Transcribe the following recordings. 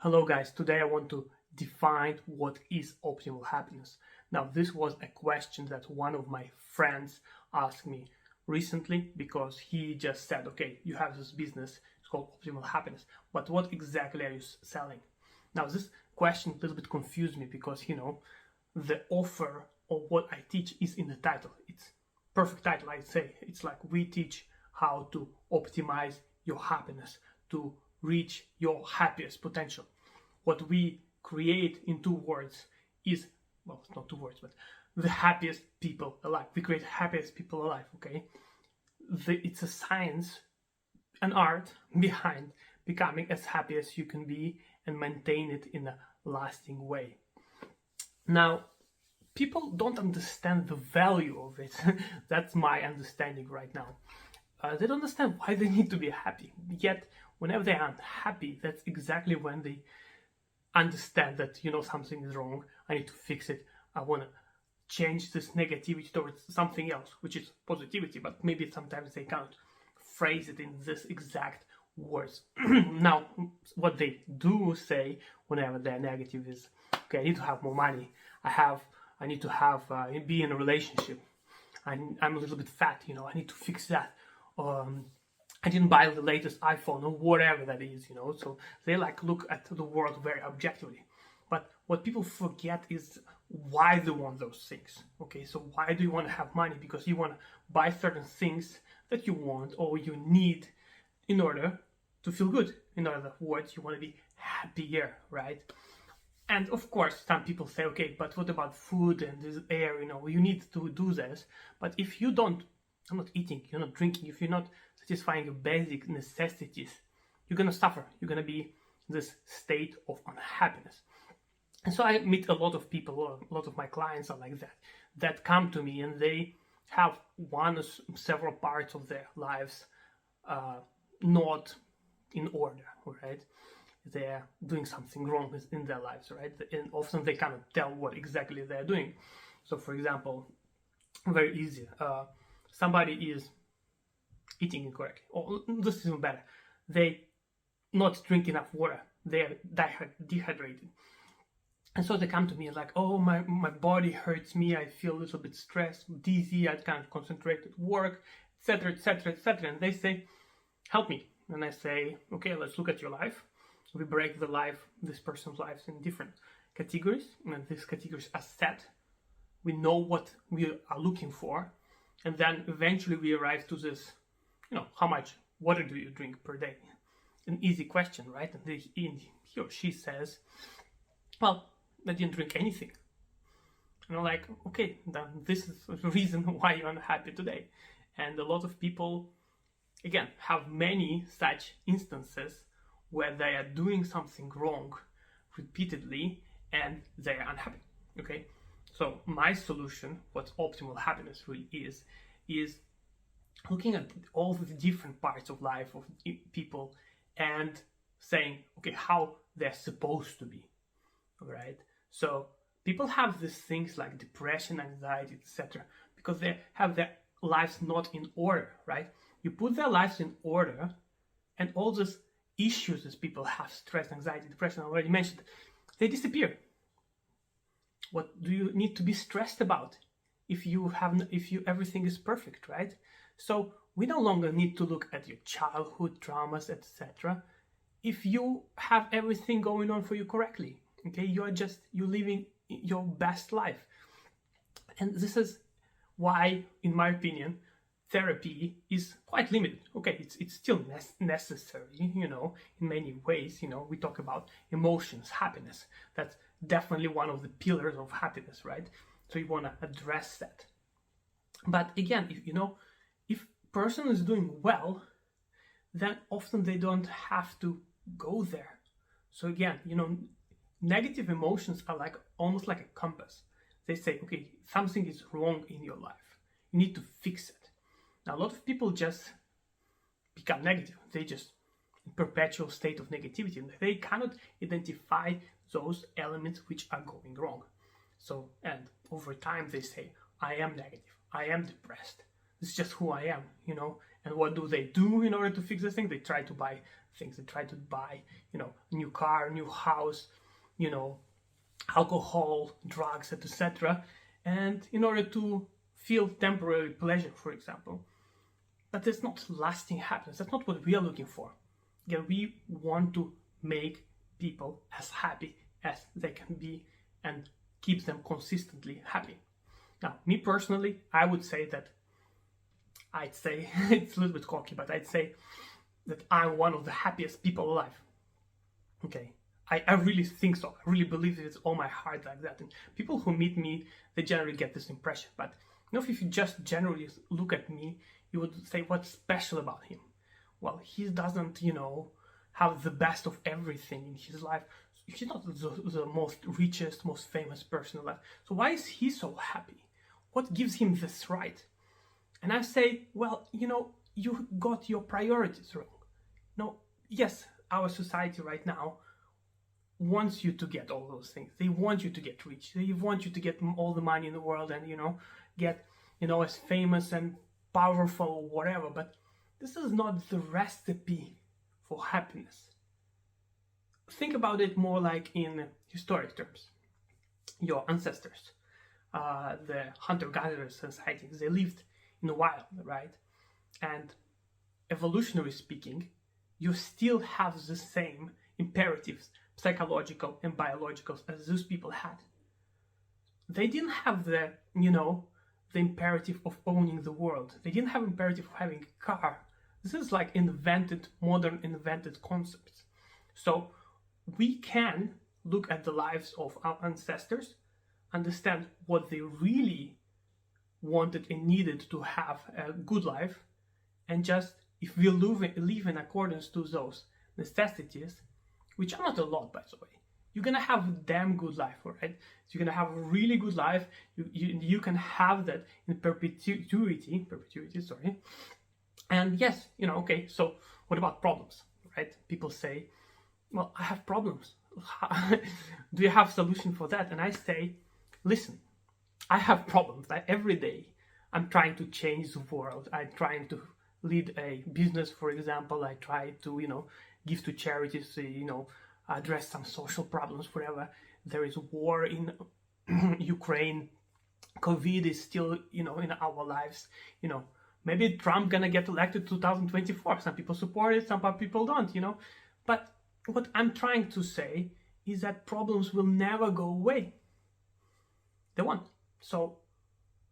Hello guys, today I want to define what is optimal happiness. Now this was a question that one of my friends asked me recently because he just said, okay, you have this business, it's called optimal happiness, but what exactly are you selling? Now this question a little bit confused me because the offer of what I teach is in the title. It's perfect title, I'd say. It's like we teach how to optimize your happiness to reach your happiest potential. What we create in two words is, well, it's not two words, but the happiest people alive. We create happiest people alive, okay? It's a science, an art behind becoming as happy as you can be and maintain it in a lasting way. Now, people don't understand the value of it. That's my understanding right now. They don't understand why they need to be happy. Yet, whenever they are unhappy, that's exactly when they understand that, something is wrong. I need to fix it. I want to change this negativity towards something else, which is positivity, but maybe sometimes they can't phrase it in this exact words. Now, what they do say whenever they're negative is, okay, I need to have more money. I need to have, be in a relationship. I'm a little bit fat, I need to fix that. I didn't buy the latest iPhone or whatever that is, so they look at the world very objectively. But what people forget is why they want those things. Okay, so why do you want to have money? Because you want to buy certain things that you want or you need in order to feel good. In other words, you want to be happier, right? And of course, some people say, okay, but what about food and this air? You need to do this. But if you're not eating, you're not drinking, if you're not satisfying your basic necessities, you're going to suffer. You're going to be in this state of unhappiness. And so I meet a lot of people, a lot of my clients are like that come to me and they have one or several parts of their lives not in order, right? They're doing something wrong in their lives, right? And often they cannot tell what exactly they're doing. So for example, very easy, somebody is eating incorrectly, or this is even better, they not drink enough water, they're dehydrated. And so they come to me and like, oh, my body hurts me, I feel a little bit stressed, dizzy, I can't concentrate at work, etc., etc., etc. And they say, help me. And I say, okay, let's look at your life. We break this person's lives in different categories, and these categories are set. We know what we are looking for, and then eventually we arrive to this, how much water do you drink per day? An easy question, right? And he or she says, well, I didn't drink anything. And I'm like, okay, then this is the reason why you're unhappy today. And a lot of people, again, have many such instances where they are doing something wrong repeatedly and they are unhappy, okay? So my solution, what optimal happiness really is looking at all the different parts of life of people and saying, okay, how they're supposed to be, all right? So people have these things like depression, anxiety, etc. because they have their lives not in order, right? You put their lives in order and all these issues that people have, stress, anxiety, depression, I already mentioned, they disappear. What do you need to be stressed about if everything is perfect, right? So we no longer need to look at your childhood traumas, etc. if you have everything going on for you correctly. Okay, you're living your best life. And this is why, in my opinion, therapy is quite limited. Okay, it's still necessary, in many ways. We talk about emotions, happiness. That's definitely one of the pillars of happiness, right? So you want to address that. But again, if person is doing well, then often they don't have to go there. So again, negative emotions are almost like a compass. They say, okay, something is wrong in your life. You need to fix it. Now, a lot of people just become negative. They just in perpetual state of negativity, and they cannot identify those elements which are going wrong. So, and over time they say, I am negative, I am depressed. This is just who I am, And what do they do in order to fix this thing? They try to buy things. They try to buy, a new car, new house, alcohol, drugs, etc. And in order to feel temporary pleasure, for example. But it's not lasting happiness. That's not what we are looking for. Again, we want to make people as happy as they can be and keep them consistently happy. Now, me personally, I'd say it's a little bit cocky, but I'd say that I'm one of the happiest people alive. Okay, I really think so. I really believe it with all my heart like that. And people who meet me, they generally get this impression. But if you just generally look at me, you would say, what's special about him? Well, he doesn't, have the best of everything in his life. He's not the most richest, most famous person alive. So why is he so happy? What gives him this right? And I say, well, you got your priorities wrong. No, yes, our society right now wants you to get all those things. They want you to get rich. They want you to get all the money in the world and, get, as famous and powerful or whatever. But this is not the recipe for happiness. Think about it more like in historic terms. Your ancestors, the hunter-gatherer societies, they lived in the wild, right? And evolutionary speaking, you still have the same imperatives, psychological and biological, as those people had. They didn't have the imperative of owning the world. They didn't have imperative of having a car. This is like modern invented concepts. So we can look at the lives of our ancestors, understand what they really wanted and needed to have a good life, and just, if we live in accordance to those necessities, which are not a lot, by the way, you're gonna have a damn good life, all right? So you're gonna have a really good life. You can have that in perpetuity, sorry. And yes, okay, so what about problems, right? People say, well, I have problems. Do you have a solution for that? And I say, listen, I have problems. Every day I'm trying to change the world. I'm trying to lead a business, for example. I try to, give to charities, address some social problems, whatever. There is war in Ukraine. COVID is still, in our lives, Maybe Trump gonna get elected 2024. Some people support it, some people don't, But what I'm trying to say is that problems will never go away. They won't. So,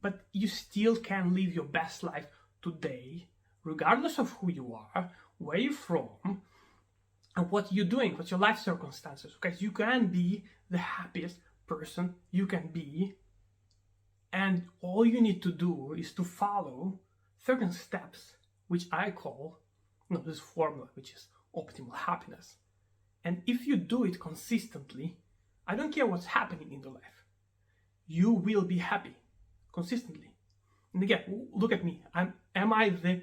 but you still can live your best life today, regardless of who you are, where you're from, and what you're doing, what's your life circumstances. Okay, so you can be the happiest person you can be, and all you need to do is to follow certain steps, which I call, this formula, which is optimal happiness. And if you do it consistently, I don't care what's happening in your life, you will be happy consistently. And again, look at me. Am I the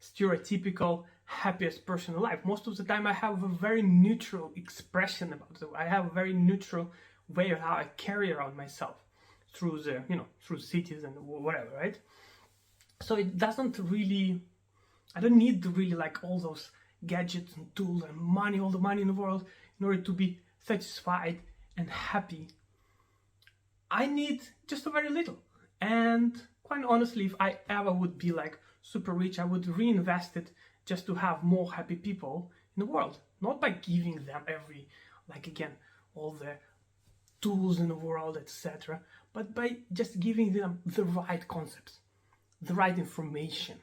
stereotypical happiest person alive? Most of the time I have a very neutral expression about it. I have a very neutral way of how I carry around myself through through cities and whatever, right? So it doesn't really, I don't need to really like all those gadgets and tools and money, all the money in the world in order to be satisfied and happy. I need just a very little. And quite honestly, if I ever would be like super rich, I would reinvest it just to have more happy people in the world. Not by giving them all the tools in the world, etc. But by just giving them the right concepts, the right information.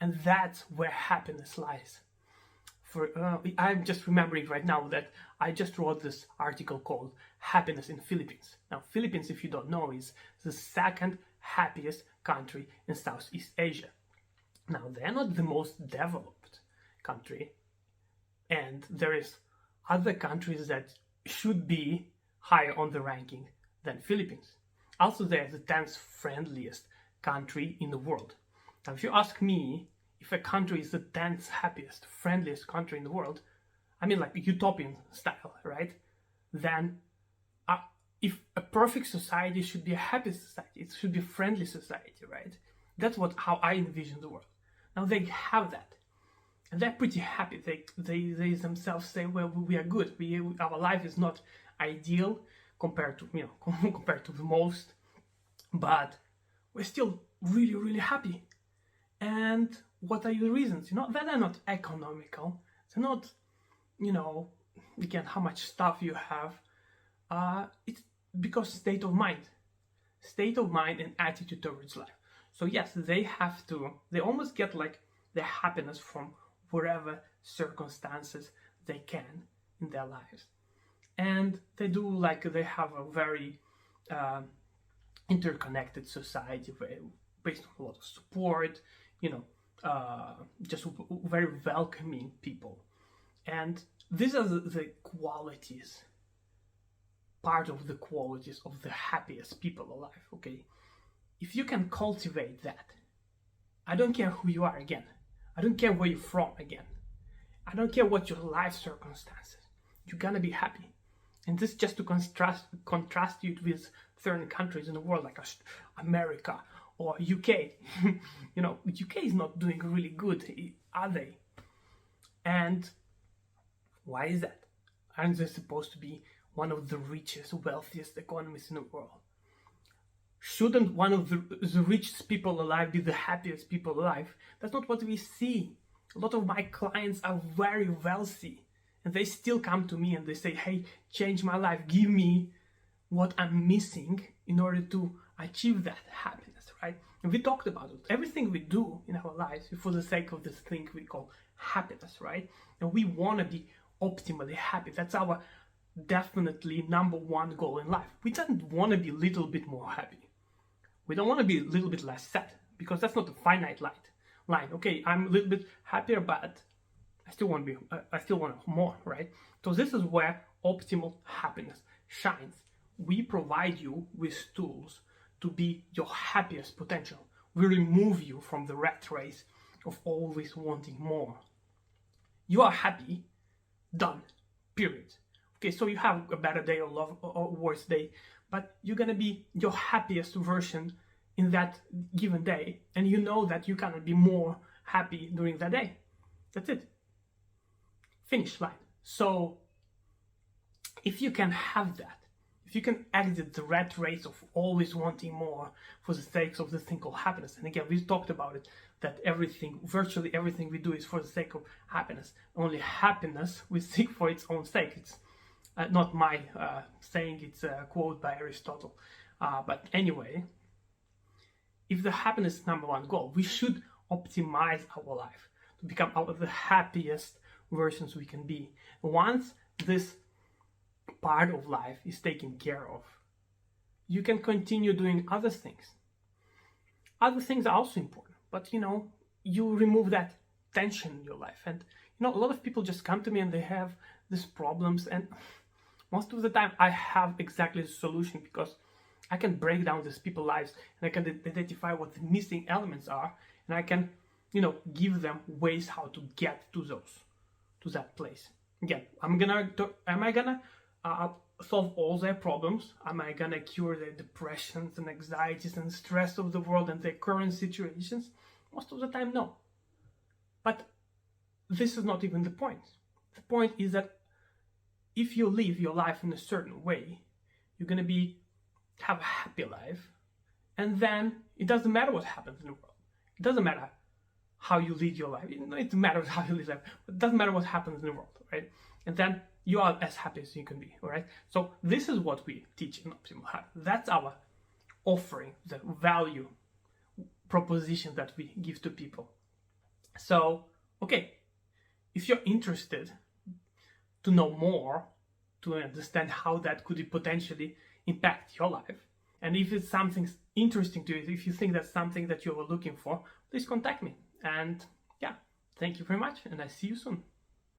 And that's where happiness lies. I'm just remembering right now that I just wrote this article called Happiness in Philippines. Now, Philippines, if you don't know, is the second happiest country in Southeast Asia. Now, they're not the most developed country, and there is other countries that should be higher on the ranking than Philippines. Also, they're the 10th friendliest country in the world. Now, if you ask me if a country is the 10th happiest, friendliest country in the world, I mean like utopian style, right? Then if a perfect society should be a happy society, it should be a friendly society, right? That's how I envision the world. Now they have that. and they're pretty happy. They themselves say, well, we are good. Our life is not ideal compared to compared to the most, but we're still really, really happy. And what are the reasons? That are not economical. They're not, again, how much stuff you have. It's because state of mind and attitude towards life. So yes, they almost get like their happiness from whatever circumstances they can in their lives. And they have a very interconnected society based on a lot of support, just very welcoming people. And these are the qualities, part of the qualities of the happiest people alive, okay? If you can cultivate that, I don't care who you are again. I don't care where you're from again. I don't care what your life circumstances. You're gonna be happy. And this just to contrast you with certain countries in the world like America or UK. UK is not doing really good, are they? And why is that? Aren't they supposed to be one of the richest, wealthiest economies in the world? Shouldn't one of the richest people alive be the happiest people alive? That's not what we see. A lot of my clients are very wealthy, and they still come to me and they say, hey, change my life, give me what I'm missing in order to achieve that happiness, right? And we talked about it. Everything we do in our lives is for the sake of this thing we call happiness, right? And we want to be optimally happy. That's our definitely number one goal in life. We don't want to be a little bit more happy. We don't want to be a little bit less sad, because that's not a finite line. Okay, I'm a little bit happier, but I still want more, right? So this is where optimal happiness shines. We provide you with tools to be your happiest potential. We remove you from the rat race of always wanting more. You are happy, done, period. Okay, so you have a better day or worse day, but you're gonna be your happiest version in that given day, and you know that you cannot be more happy during that day. That's it. Finish line. So if you can have that, if you can exit the rat race of always wanting more for the sake of the thing called happiness, and again, we talked about it, that virtually everything we do is for the sake of happiness. Only happiness we seek for its own sake. It's not my saying, it's a quote by Aristotle. But anyway, if the happiness is number one goal, we should optimize our life to become the happiest versions we can be. Once this part of life is taken care of, you can continue doing other things. Other things are also important, but you remove that tension in your life. And a lot of people just come to me and they have these problems, and most of the time I have exactly the solution, because I can break down these people's lives and I can identify what the missing elements are, and I can give them ways how to get to that place. Again, am I gonna solve all their problems? Am I gonna cure their depressions and anxieties and stress of the world and their current situations? Most of the time, no. But this is not even the point. The point is that if you live your life in a certain way, you're gonna have a happy life, and then it doesn't matter what happens in the world. It doesn't matter how you lead your life. It matters how you live life, but it doesn't matter what happens in the world, right? And then you are as happy as you can be, all right? So this is what we teach in Optimal Happiness. That's our offering, the value proposition that we give to people. So, okay, if you're interested to know more, to understand how that could potentially impact your life, and if it's something interesting to you, if you think that's something that you were looking for, please contact me. And yeah, thank you very much, and I see you soon.